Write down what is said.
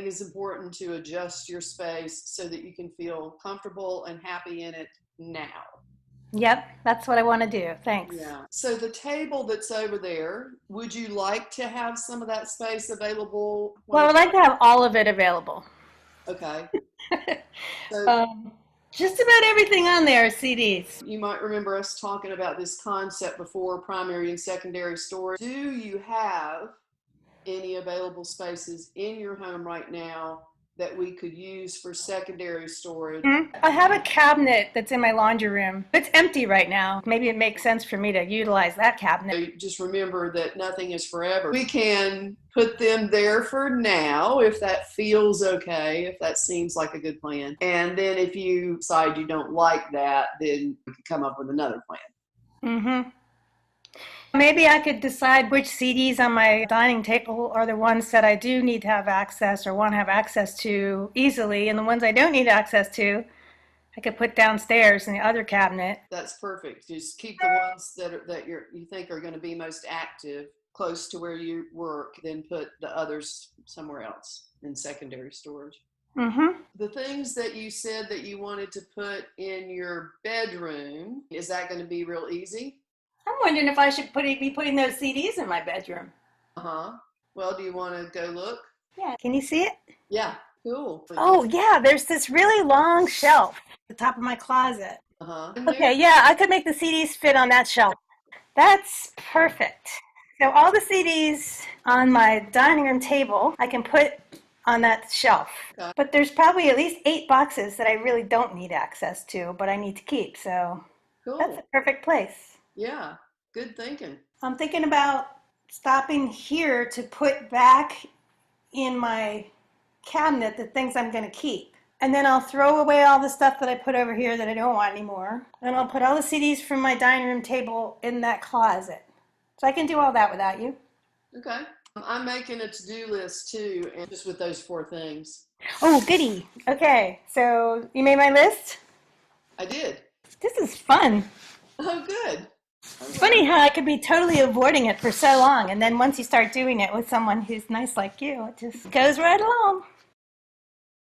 think it's important to adjust your space so that you can feel comfortable and happy in it now. Yep, that's what I want to do. Thanks. Yeah. So the table that's over there, would you like to have some of that space available? Well, I'd like to have all of it available. Okay. So um, just about everything on there are CDs. you might remember us talking about this concept before, primary and secondary storage. Do you have any available spaces in your home right now that we could use for secondary storage? I have a cabinet that's in my laundry room. It's empty right now. Maybe it makes sense for me to utilize that cabinet. So just remember that nothing is forever. We can put them there for now if that feels okay, if that seems like a good plan. And then if you decide you don't like that, then we can come up with another plan. Mm-hmm. Maybe I could decide which CDs on my dining table are the ones that I do need to have access or want to have access to easily, and the ones I don't need access to, I could put downstairs in the other cabinet. That's perfect. Just keep the ones that you think are going to be most active close to where you work, then put the others somewhere else in secondary storage. Mm-hmm. The things that you said that you wanted to put in your bedroom, is that going to be real easy? I'm wondering if I should be putting those CDs in my bedroom. Uh-huh. Well, do you want to go look? Yeah. Can you see it? Yeah. Cool. Oh, yeah. There's this really long shelf at the top of my closet. Uh-huh. Okay, yeah, I could make the CDs fit on that shelf. That's perfect. So all the CDs on my dining room table, I can put on that shelf. Okay. But there's probably at least 8 boxes that I really don't need access to, but I need to keep. So Cool. That's a perfect place. Yeah. Good thinking. I'm thinking about stopping here to put back in my cabinet the things I'm going to keep. And then I'll throw away all the stuff that I put over here that I don't want anymore. And I'll put all the CDs from my dining room table in that closet. So I can do all that without you. Okay. I'm making a to-do list too, and just with those 4 things. Oh, goody. Okay, so you made my list? I did. This is fun. Oh, good. It's funny how I could be totally avoiding it for so long, and then once you start doing it with someone who's nice like you, it just goes right along.